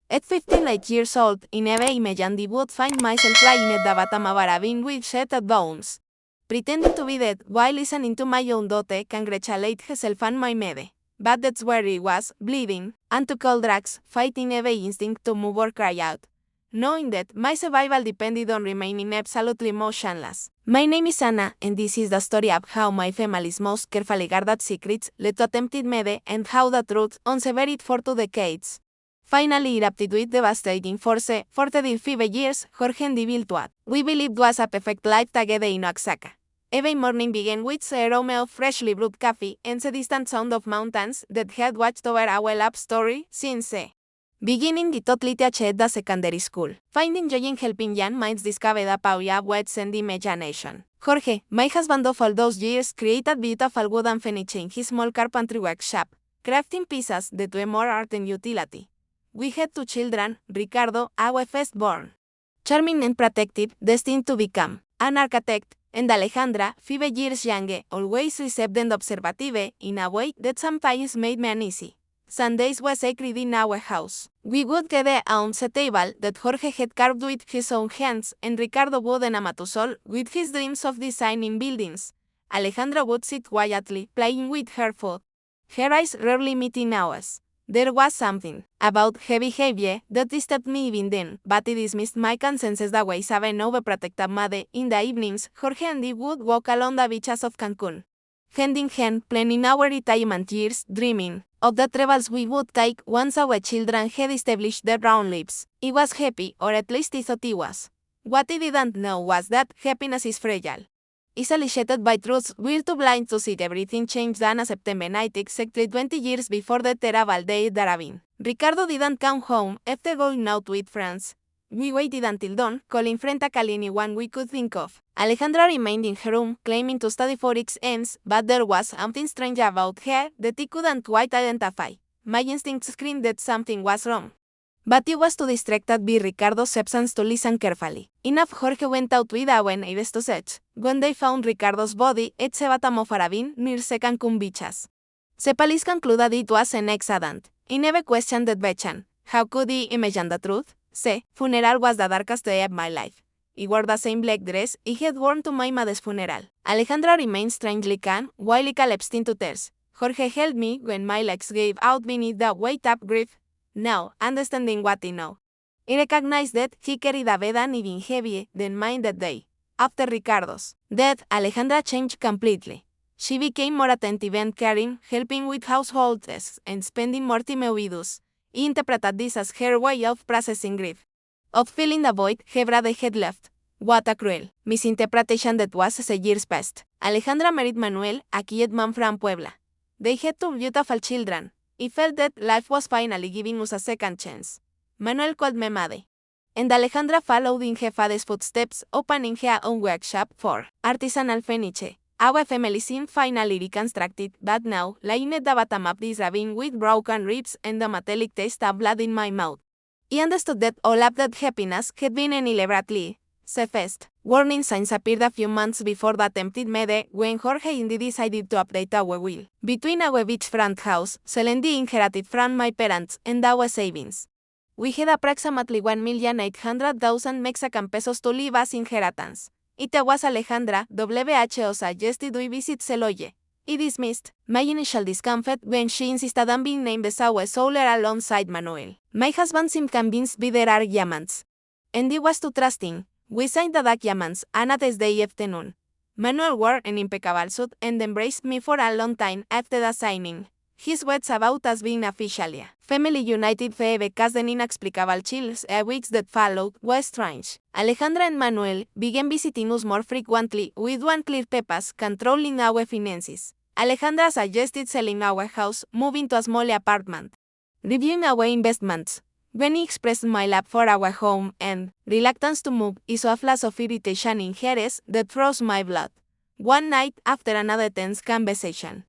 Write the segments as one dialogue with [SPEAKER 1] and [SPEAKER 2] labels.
[SPEAKER 1] At 15 light years old, in every image and would find myself lying at the bottom of a ravine with shattered bones. Pretending to be dead while listening to my own daughter congratulate herself on my mede. But that's where I was, bleeding, and to cold drugs, fighting every instinct to move or cry out. Knowing that my survival depended on remaining absolutely motionless. My name is Anna, and this is the story of how my family's most carefully guarded secrets led to attempted mede and how the truth unsevered for 2 decades. Finally erupted with devastating force for 35 years, Jorge and Virtuat. We believed was a perfect life together in Oaxaca. Every morning began with the aroma of freshly brewed coffee and the distant sound of mountains that had watched over our love story since the beginning. It totally attached the secondary school, finding joy in helping young minds discover the power of words and imagination. Jorge, my husband of all those years, created beautiful wooden furniture in his small carpentry workshop, crafting pieces that were more art than utility. We had 2 children, Ricardo, our firstborn, charming and protective, destined to become an architect, and Alejandra, 5 years younger, always reserved and observative, in a way that sometimes made me uneasy. Sundays were sacred in our house. We would gather around the table that Jorge had carved with his own hands, and Ricardo would enamour us all with his dreams of designing buildings. Alejandra would sit quietly, playing with her food, her eyes rarely meeting ours. There was something about her behavior that disturbed me even then, but it dismissed my concerns the ways of an overprotective mother. In the evenings, Jorge and I would walk along the beaches of Cancun, hand in hand, planning our retirement years, dreaming of the travels we would take once our children had established their own lives. I was happy, or at least I thought I was. What I didn't know was that happiness is fragile. Easily shattered by truths, we're too blind to see everything changed on a September night exactly 20 years before the terrible day at the ravine. Ricardo didn't come home after going out with friends. We waited until dawn, calling frantically anyone we could think of. Alejandra remained in her room, claiming to study for exams, but there was something strange about her that I couldn't quite identify. My instincts screamed that something was wrong, but I was too distracted by Ricardo's absence to listen carefully. Enough. Jorge went out with our neighbors to search. When they found Ricardo's body at the bottom of a ravine near the Cancun beaches, the police concluded it was an accident. I never questioned that question. How could I imagine the truth? The funeral was the darkest day of my life. I wore the same black dress I had worn to my mother's funeral. Alejandra remained strangely calm while I collapsed into tears. Jorge held me when my legs gave out beneath the weight of grief. Now, understanding what I know, I recognized that he carried a burden even heavier than mine that day. After Ricardo's death, Alejandra changed completely. She became more attentive and caring, helping with household tasks and spending more time with us. I interpreted this as her way of processing grief, of filling the void her brother had left. What a cruel misinterpretation that was as the years passed. Alejandra married Manuel, a kid man from Puebla. They had 2 beautiful children. I felt that life was finally giving us a second chance. Manuel called me Made, and Alejandra followed in her father's footsteps, opening her own workshop for artisanal furniture. Our family seemed finally reconstructed, but now, lying at the bottom of this ravine with broken ribs and the metallic taste of blood in my mouth, I understood that all of that happiness had been an elaborately surfaced. Warning signs appeared a few months before the attempted murder when Jorge and I decided to update our will. Between our beachfront house, Selendi inherited from my parents, and our savings, we had approximately 1,800,000 Mexican pesos to leave as inheritance. It was Alejandra, WHO suggested we visit Celoye. I dismissed my initial discomfort when she insisted on being named as our solar alongside Manuel. My husband seemed convinced by their arguments, and I was too trusting. We signed the documents on a Thursday afternoon. Manuel wore an impeccable suit and embraced me for a long time after the signing. His words about us being officially family united forever caused an inexplicable chills. Weeks that followed were strange. Alejandra and Manuel began visiting us more frequently, with one clear purpose: controlling our finances. Alejandra suggested selling our house, moving to a small apartment, reviewing our investments. When I expressed my love for our home and reluctance to move, I saw a flash of irritation in her eyes that froze my blood. One night, after another tense conversation,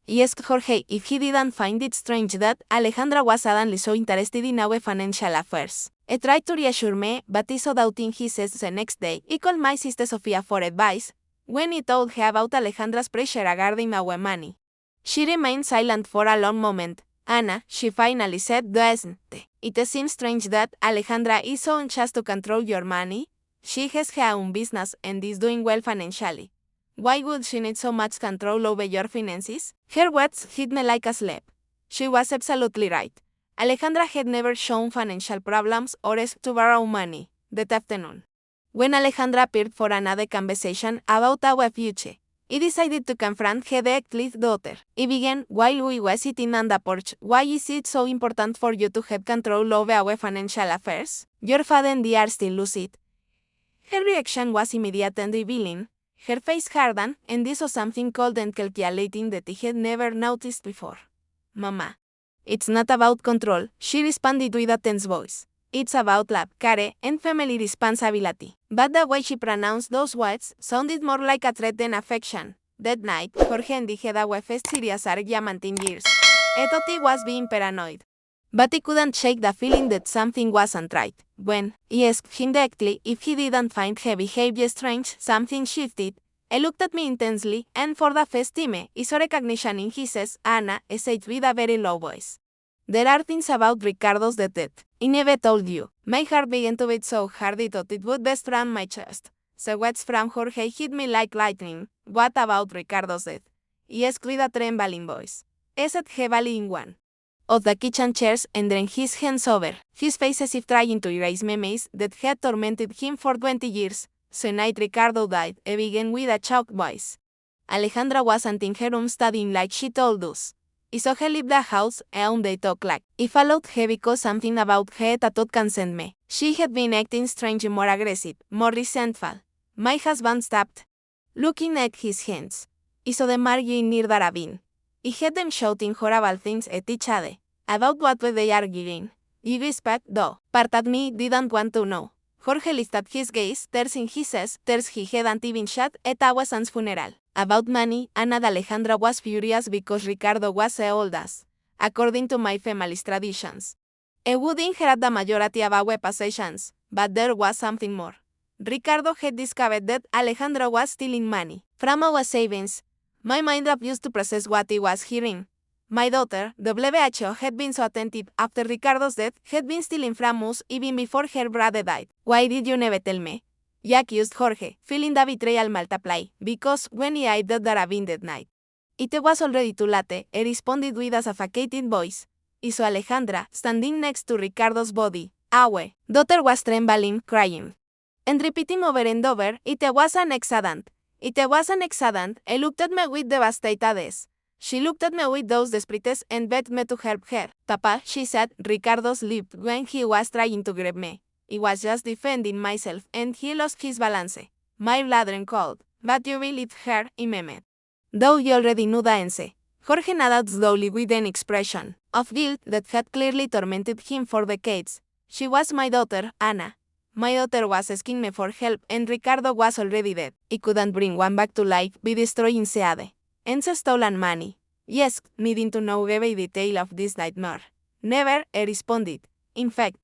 [SPEAKER 1] I asked Jorge if he didn't find it strange that Alejandra was suddenly so interested in our financial affairs. He tried to reassure me, but I saw doubt in his eyes. The next day, I called my sister Sofia for advice. When I told her about Alejandra's pressure regarding our money, she remained silent for a long moment. Anna, she finally said, doesn't It seems strange that Alejandra is so anxious to control your money. She has her own business and is doing well financially. Why would she need so much control over your finances? Her words hit me like a slap. She was absolutely right. Alejandra had never shown financial problems or asked to borrow money that afternoon. When Alejandra appeared for another conversation about our future, I decided to confront her directly, daughter. I began while we were sitting on the porch. Why is it so important for you to have control over our financial affairs? Your father and I are still lucid. Her reaction was immediate and revealing. Her face hardened, and this was something cold and calculating that I had never noticed before. Mama. It's not about control, she responded with a tense voice. It's about love, care, and family responsibility. But the way she pronounced those words sounded more like a threat than affection. That night, Jorge and I had our first serious argument in years. I thought he was being paranoid. But he couldn't shake the feeling that something wasn't right. When I asked him directly if he didn't find her behavior strange, something shifted. He looked at me intensely, and for the first time, I saw recognition in his eyes. Anna, he said with a very low voice. There are things about Ricardo's death. I never told you. My heart began to beat so hard I thought it would burst from my chest. The words from Jorge hit me like lightning. What about Ricardo's death? I asked with a trembling voice. He sat heavily in one of the kitchen chairs and ran his hands over his face as if trying to erase memories that had tormented him for 20 years. The night Ricardo died, he began with a choked voice. Alejandra wasn't in her room studying like she told us. I saw her leave the house around 8 o'clock. I followed her because something about her tattooed concerned me. She had been acting strangely more aggressive, more resentful. My husband stopped, looking at his hands. I saw them arguing near the ravine. I heard them shouting horrible things at each other. About what were they arguing? I whispered, though part of me didn't want to know. Jorge lifted his gaze, tears in his eyes, tears he hadn't even shed at our son's funeral. About money, Ana and Alejandra was furious because Ricardo was the oldest, according to my family's traditions. He would inherit the majority of our possessions, but there was something more. Ricardo had discovered that Alejandra was stealing money from our savings. My mind refused to process what I was hearing. My daughter, WHO, had been so attentive after Ricardo's death, had been stealing from us even before her brother died. Why did you never tell me? I accused Jorge, feeling the betrayal multiply, because when I died the ravine that night, it was already too late. He responded with a suffocating voice. I saw Alejandra standing next to Ricardo's body. Our daughter was trembling, crying, and repeating over and over, it was an accident. It was an accident. He looked at me with devastated eyes. She looked at me with those desperate eyes and begged me to help her. Papa, she said, Ricardo slipped when he was trying to grab me. I was just defending myself and he lost his balance. My blood ran cold. But you believed her, I murmured. Though you already knew the answer. Jorge nodded slowly with an expression of guilt that had clearly tormented him for decades. She was my daughter, Ana. My daughter was asking me for help and Ricardo was already dead. I couldn't bring one back to life by destroying Seade. And the stolen money. Yes, needing to know every detail of this nightmare. Never, he responded. In fact,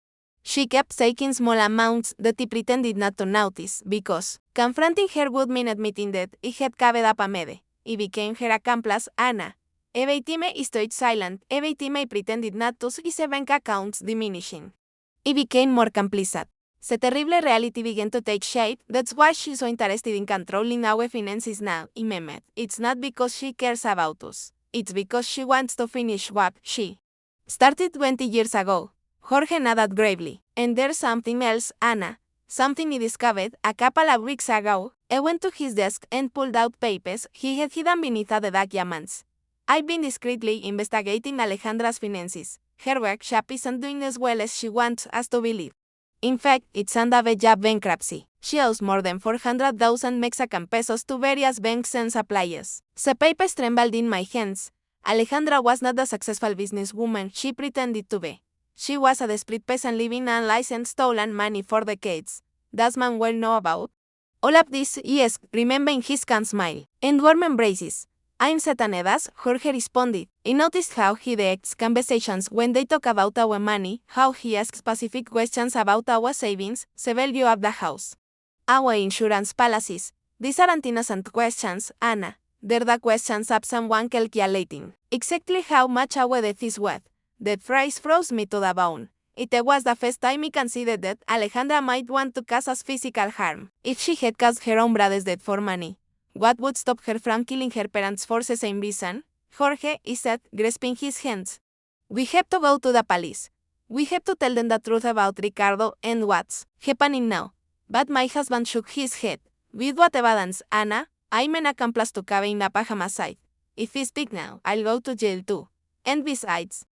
[SPEAKER 1] she kept taking small amounts that he pretended not to notice, because confronting her would mean admitting that he had covered up a mede. He became her accomplice, Ana. Every time I stayed silent, every time I pretended not to see his bank accounts diminishing. He became more complicit. The terrible reality began to take shape. That's why she's so interested in controlling our finances now, I murmured. It's not because she cares about us. It's because she wants to finish what she started 20 years ago. Jorge nodded gravely. And there's something else, Ana. Something he discovered a couple of weeks ago. He went to his desk and pulled out papers he had hidden beneath the documents. I've been discreetly investigating Alejandra's finances. Her workshop isn't doing as well as she wants us to believe. In fact, it's under the job bankruptcy. She owes more than 400,000 Mexican pesos to various banks and suppliers. The papers trembled in my hands. Alejandra was not the successful businesswoman she pretended to be. She was a desperate peasant living on licensed stolen money for decades. Does Manuel know about all of this? Yes, remembering his calm smile and warm embraces. I'm Satanedas, Jorge responded. I noticed how he directs conversations when they talk about our money, how he asks specific questions about our savings, the value of the house, our insurance policies. These aren't innocent questions, Ana. They're the questions of someone calculating exactly how much our debt is worth. That phrase froze me to the bone. It was the first time I considered that Alejandra might want to cause us physical harm. If she had caused her own brothers death for money, what would stop her from killing her parents for the same reason? Jorge, he said, grasping his hands. We have to go to the police. We have to tell them the truth about Ricardo and what's happening now. But my husband shook his head. With what evidence, Anna? I'm an accomplice to Cada in a pajama side. If we speak now, I'll go to jail too. And besides,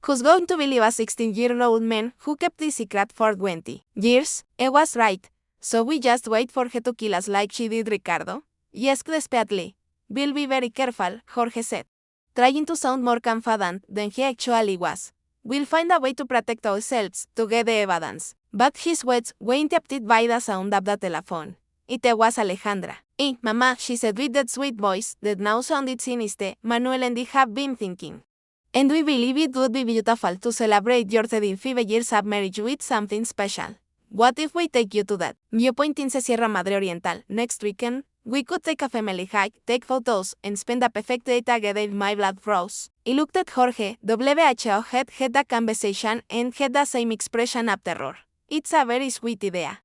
[SPEAKER 1] who's going to believe a 16-year-old man who kept this secret for 20 years? I was right. So we just wait for her to kill us like she did Ricardo? Yes, desperately. We'll be very careful, Jorge said, trying to sound more confident than he actually was. We'll find a way to protect ourselves to get the evidence. But his words were interrupted by the sound of the telephone. It was Alejandra. Mama, she said with that sweet voice that now sounded sinister. Manuel and I have been thinking. And we believe it would be beautiful to celebrate your 35 years of marriage with something special. What if we take you to that viewpoint in the Sierra Madre Oriental next weekend? We could take a family hike, take photos, and spend a perfect day together. My blood froze. I looked at Jorge. WHO had the conversation and had the same expression of terror. It's a very sweet idea.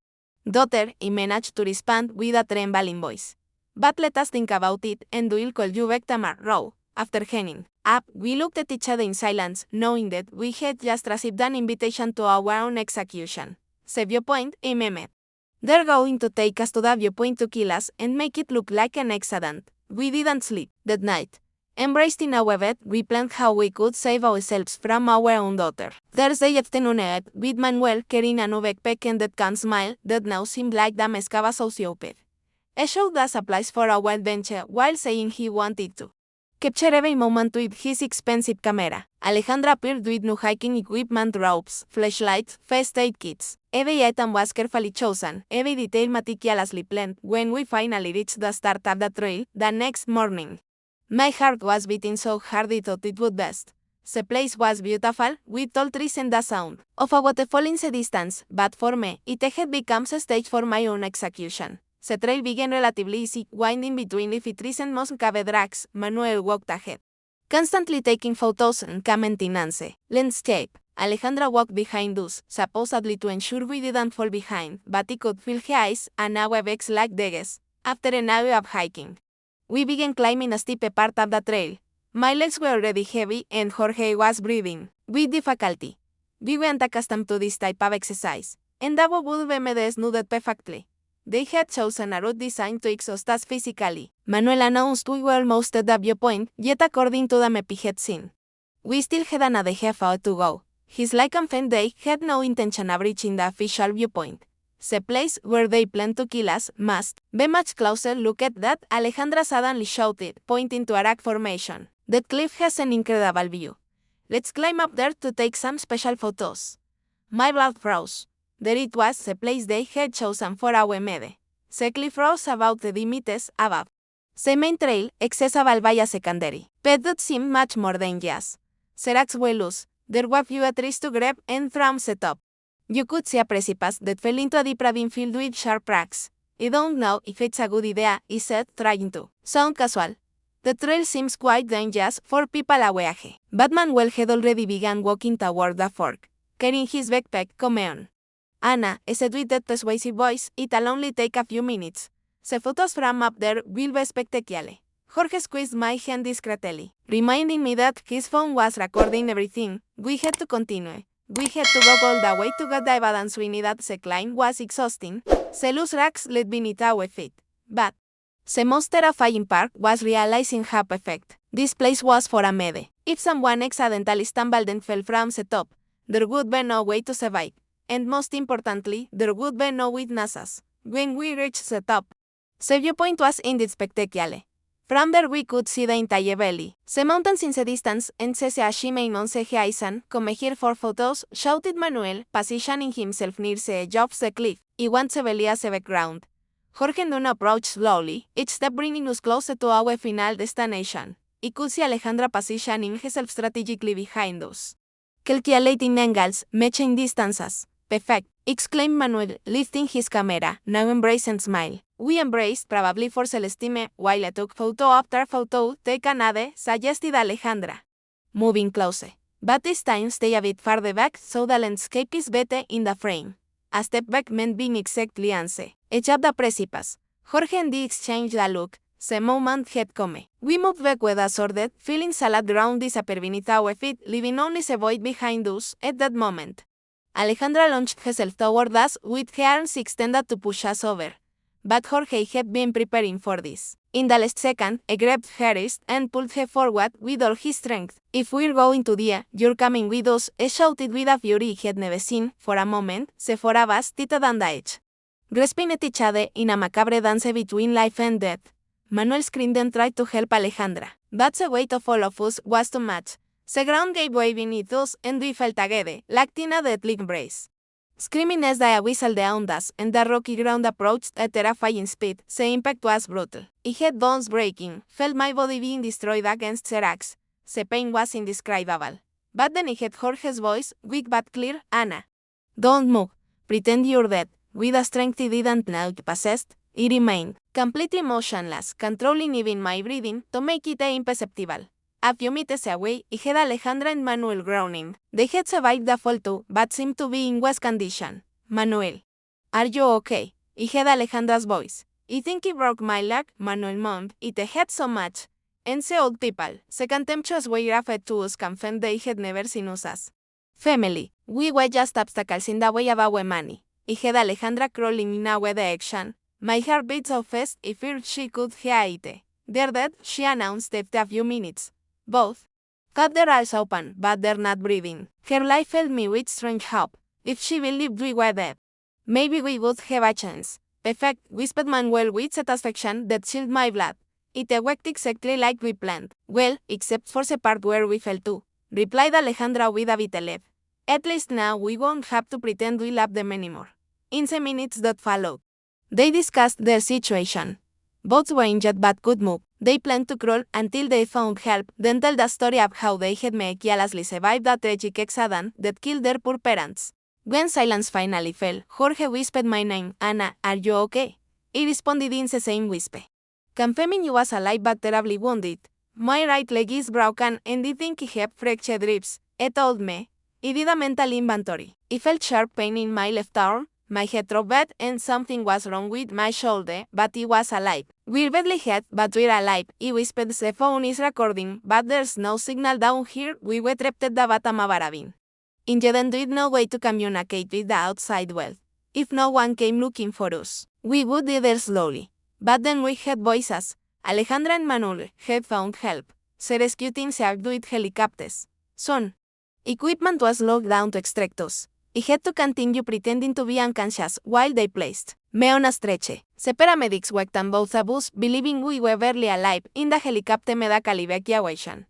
[SPEAKER 1] Daughter, I managed to respond with a trembling voice. But let us think about it, and we'll call you back tomorrow. After hanging up, we looked at each other in silence, knowing that we had just received an invitation to our own execution. The viewpoint, I memed. They're going to take us to the viewpoint to kill us and make it look like an accident. We didn't sleep that night. Embraced in our bed, we planned how we could save ourselves from our own daughter. Thursday afternoon, with Manuel carrying a new backpack and that calm smile that now seemed like the mescaba sociopath. He showed us supplies for our adventure while saying he wanted to capture every moment with his expensive camera. Alejandra appeared with new hiking equipment, ropes, flashlights, first aid kits. Every item was carefully chosen, every detail meticulously planned. When we finally reached the start of the trail, the next morning, my heart was beating so hard I thought it would burst. The place was beautiful, with tall trees and the sound of a waterfall in the distance, but for me, it had become a stage for my own execution. The trail began relatively easy, winding between leafy trees and moss-covered rocks. Manuel walked ahead, constantly taking photos and commenting on the landscape. Alejandra walked behind us, supposedly to ensure we didn't fall behind, but I could feel her eyes and our backs like daggers. After an hour of hiking, we began climbing a steep part of the trail. My legs were already heavy and Jorge was breathing with difficulty. We weren't accustomed to this type of exercise, and our BMDs knew that perfectly. They had chosen a route designed to exhaust us physically. Manuel announced we were almost at the viewpoint, yet according to the map he had seen, we still had another half hour to go. His lycanthrope they had no intention of reaching the official viewpoint. The place where they planned to kill us must be much closer. Look at that, Alejandra suddenly shouted, pointing to a rock formation. That cliff has an incredible view. Let's climb up there to take some special photos. My blood froze. There it was, the place they had chosen for our mede. The cliff rose about 30 meters above the main trail, accessible by a secondary path that seemed much more dangerous. The rocks were loose. There were few trees to grab, and from the top, you could see a precipice that fell into a deep ravine filled with sharp rocks. I don't know if it's a good idea, I said, trying to sound casual. The trail seems quite dangerous for people a viaje. But Manuel had already begun walking toward the fork, carrying his backpack. Come on, Anna, I said with that persuasive voice, it'll only take a few minutes. The photos from up there will be spectacular. Jorge squeezed my hand discreetly, reminding me that his phone was recording everything. We had to continue. We had to walk all the way to get the evidence we needed. The climb was exhausting. The loose rocks lay beneath our feet. But the most terrifying part was realizing how perfect this place was for a mede. If someone accidentally stumbled and fell from the top, there would be no way to survive. And most importantly, there would be no witnesses. When we reached the top, the viewpoint was indeed spectacular. From there we could see the entire valley, the mountains in the distance, and the shimmering on the horizon. Come here for photos, shouted Manuel, positioning himself near the edge of the cliff. I want the valley as a background. Jorge and Duna approached slowly, each step bringing us closer to our final destination. I could see Alejandra positioning herself strategically behind us, calculating angles, matching distances. Perfect, exclaimed Manuel, lifting his camera, now embrace and smile. We embraced, probably for self-esteem, while I took photo after photo. Take another, suggested Alejandra, moving closer. But this time stay a bit farther back so the landscape is better in the frame. A step back meant being exactly answer. Edge up the precipice. Jorge and I exchanged a look. The moment had come. We moved back with a sword, feeling salad ground disappear beneath our feet, leaving only the void behind us at that moment. Alejandra launched herself toward us with her arms extended to push us over. But Jorge had been preparing for this. In the last second, he grabbed her wrist and pulled her forward with all his strength. If we're going to die, you're coming with us, he shouted with a fury he had never seen. For a moment, the four of us tittered on the edge, grasping at each other in a macabre dance between life and death. Manuel screamed and tried to help Alejandra, but the weight of all of us was too much. The ground gave way beneath us and we fell together, locked in a deadly embrace. Screaming as the whistled around us and the rocky ground approached at terrifying speed, the impact was brutal. I had bones breaking, felt my body being destroyed against the rocks. The pain was indescribable. But then I heard Jorge's voice, weak but clear, Ana. Don't move. Pretend you're dead. With a strength I didn't know it possessed, I remained, completely motionless, controlling even my breathing to make it imperceptible. A few meters away, I heard Alejandra and Manuel groaning. They had survived the fall too, but seemed to be in worse condition. Manuel. Are you okay? I heard Alejandra's voice. I think I broke my leg, Manuel moaned. It hurt so much. And the old people, the contemptuous way referred to us confirmed they had never seen us as family. We were just obstacles in the way of our money. I heard Alejandra crawling in our direction. My heart beat so fast I feared she could hear it. They're dead, she announced after a few minutes. Both cut their eyes open, but they're not breathing. Her life filled me with strange hope. If she believed we were dead, maybe we would have a chance. Perfect, whispered Manuel with satisfaction that chilled my blood. It worked exactly like we planned. Well, except for the part where we fell to, replied Alejandra with a bitter laugh. At least now we won't have to pretend we love them anymore. In the minutes that followed, they discussed their situation. Both were injured but could move. They planned to crawl until they found help, then tell the story of how they had miraculously survived a tragic accident that killed their poor parents. When silence finally fell, Jorge whispered my name. Ana, are you okay? I responded in the same whisper, confirming you was alive but terribly wounded. My right leg is broken and I think I have fractured ribs, he told me. I did a mental inventory. I felt sharp pain in my left arm. My head throbbed bad and something was wrong with my shoulder, but I was alive. We're badly hurt, but we're alive. I whispered the phone is recording, but there's no signal down here. We were trapped at the bottom of a ravine. Indeed, there no way to communicate with the outside world. If no one came looking for us, we would die there slowly. But then we heard voices. Alejandra and Manuel had found help. The rescue team served with helicopters. Soon, equipment was locked down to extract us. I had to continue pretending to be unconscious while they placed me on a stretcher. The paramedics worked on both of us, believing we were barely alive in the helicopter medical evacuation.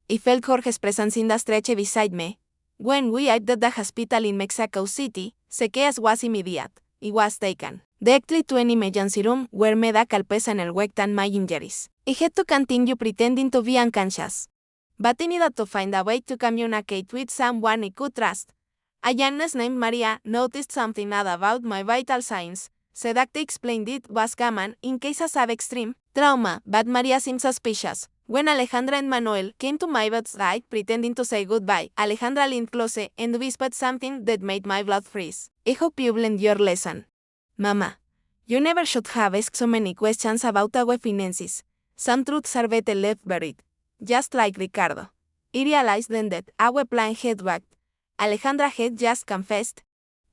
[SPEAKER 1] I felt Jorge's presence in the stretcher beside me. When we arrived at the hospital in Mexico City, the case was immediate. I was taken directly to an emergency room where medical personnel worked on my injuries. I had to continue pretending to be unconscious, but I needed to find a way to communicate with someone I could trust. A young nurse named Maria noticed something odd about my vital signs. The doctor explained it was common in cases of extreme trauma, but Maria seemed suspicious. When Alejandra and Manuel came to my bedside pretending to say goodbye, Alejandra leaned closer and whispered something that made my blood freeze. I hope you learned your lesson. Mama, you never should have asked so many questions about our finances. Some truths are better left buried. Just like Ricardo. I realized then that our plan had worked. Alejandra had just confessed,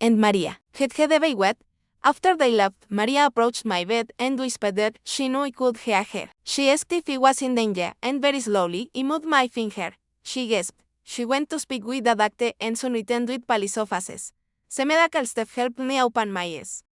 [SPEAKER 1] and Maria had a baby wet. After they left, Maria approached my bed and whispered that she knew I could hear her. She asked if I was in danger, and very slowly I moved my finger. She gasped. She went to speak with the doctor and soon returned with police officers. The medical staff helped me open my eyes.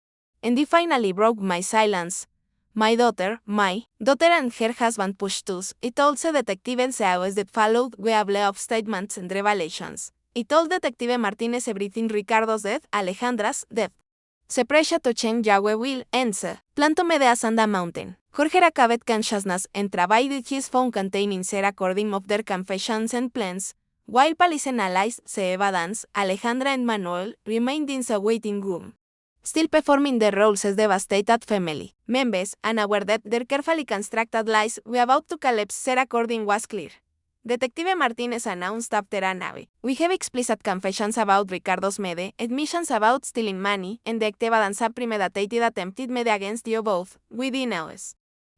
[SPEAKER 1] And I finally broke my silence. My daughter and her husband pushed us. I told the detective and the hours that followed were a blur of statements and revelations. I told Detective Martinez everything: Ricardo's death, Alejandra's death, the pressure to change our will, and the plan to meet us on the mountain. Jorge recovered consciousness and provided his phone containing the recording of their confessions and plans. While police analyzed the evidence, Alejandra and Manuel remained in the waiting room, still performing their roles as devastated family members, and aware that their carefully constructed lies were about to collapse. The recording was clear. Detective Martinez announced after an hour. We have explicit confessions about Ricardo's mede, admissions about stealing money, and the active and premeditated attempted mede against you both, within hours.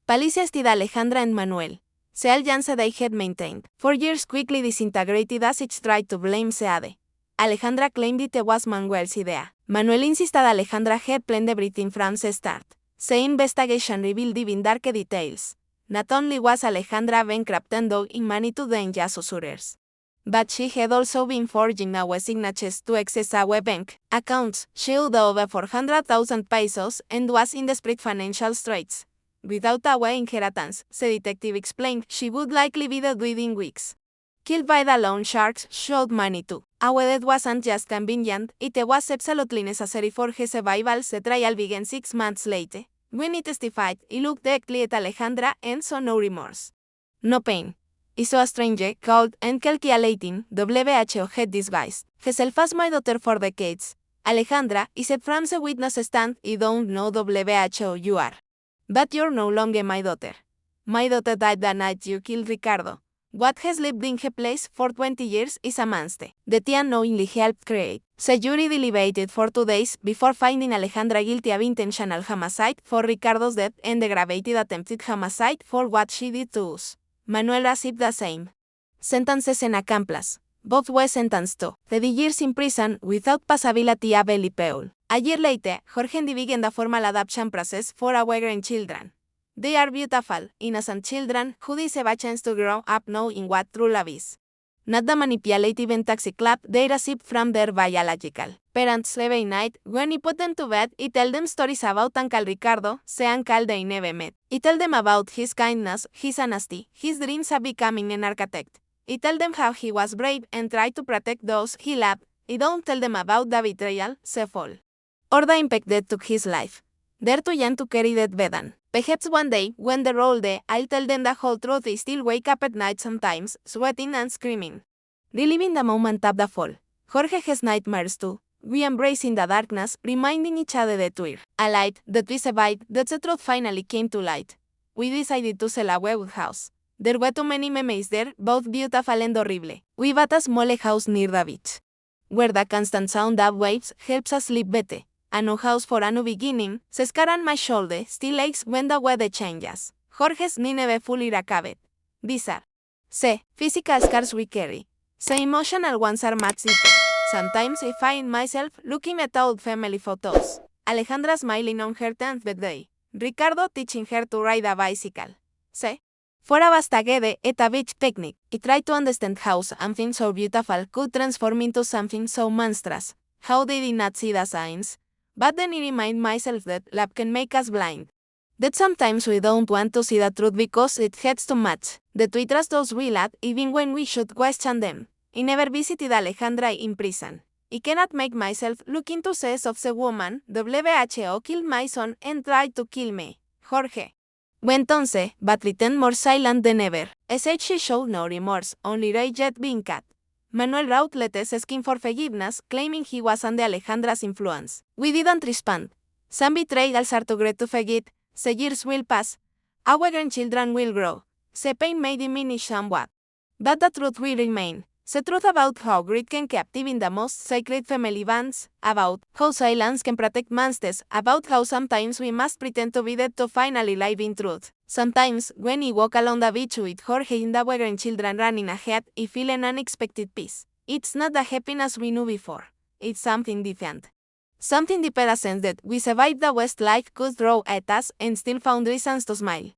[SPEAKER 1] Policia estida Alejandra and Manuel. Seal Janse they had maintained. 4 years quickly disintegrated as each tried to blame Seade. Alejandra claimed it was Manuel's idea. Manuel insisted Alejandra had planned everything from the start. The investigation revealed even darker details. Not only was Alejandra bankrupted in money to dangerous usurers, but she had also been forging our signatures to access our bank accounts. She owed over 400,000 pesos and was in desperate financial straits. Without our inheritance, the detective explained, she would likely be dead within weeks. Killed by the loan sharks, showed money too. Our death wasn't just convenient, it was absolutely necessary for her survival. The trial began 6 months later. When he testified, he looked directly at Alejandra and saw no remorse. No pain. He saw a stranger, cold and calculating, WHO had disguised herself as my daughter for decades. Alejandra, he said from the witness stand, I don't know WHO you are. But you're no longer my daughter. My daughter died the night you killed Ricardo. What has lived in her place for 20 years is a monster. The tea unknowingly helped create. The jury deliberated for 2 days before finding Alejandra guilty of intentional homicide for Ricardo's death and aggravated attempted homicide for what she did to us. Manuel received the same sentences and accomplices. Both were sentenced to 30 years in prison without possibility of appeal. A year later, Jorge and I began the formal adoption process for our grandchildren. They are beautiful, innocent children who deserve a chance to grow up knowing what true love is. Not the manipulative and toxic love they received from their biological parents every night. When he put them to bed, he tell them stories about Uncle Ricardo, the uncle they never met. He tell them about his kindness, his honesty, his dreams of becoming an architect. He tell them how he was brave and tried to protect those he loved. He don't tell them about the betrayal, the fall, or the impact that took his life. They're too young to carry that burden. Perhaps one day, when they're older, I'll tell them the whole truth. They still wake up at night sometimes, sweating and screaming. Reliving the moment of the fall. Jorge has nightmares too. We embrace in the darkness, reminding each other that we're a light, that we survived, that the truth finally came to light. We decided to sell our house. There were too many memories there, both beautiful and horrible. We bought a small house near the beach, where the constant sound of waves helps us sleep better. A new house for a new beginning. The scar on my shoulder still aches when the weather changes. Jorge's knee never fully recovered. These are the physical scars we carry. The emotional ones are much deeper. Sometimes I find myself looking at old family photos. Alejandra smiling on her 10th birthday. Ricardo teaching her to ride a bicycle. The 4 of us together at a beach picnic. I try to understand how something so beautiful could transform into something so monstrous. How they did not see the signs. But then I remind myself that love can make us blind. That sometimes we don't want to see the truth because it hurts too much. That we trust those we love even when we should question them. I never visited Alejandra in prison. I cannot make myself look into the eyes of the woman WHO killed my son and tried to kill me. Jorge went on but pretend more silent than ever. As she showed no remorse, only rage at being cut. Manuel wrote letters asking for forgiveness, claiming he was under Alejandra's influence. We didn't respond. Some betrayals are too great to forget. The years will pass. Our grandchildren will grow. The pain may diminish somewhat. But the truth will remain. The truth about how greed can captive in the most sacred family bonds, about how silence can protect monsters, about how sometimes we must pretend to be dead to finally live in truth. Sometimes, when I walk along the beach with Jorge and our grandchildren running ahead, I feel an unexpected peace. It's not the happiness we knew before. It's something different. Something deeper, a sense that we survived the worst life could throw at us and still found reasons to smile.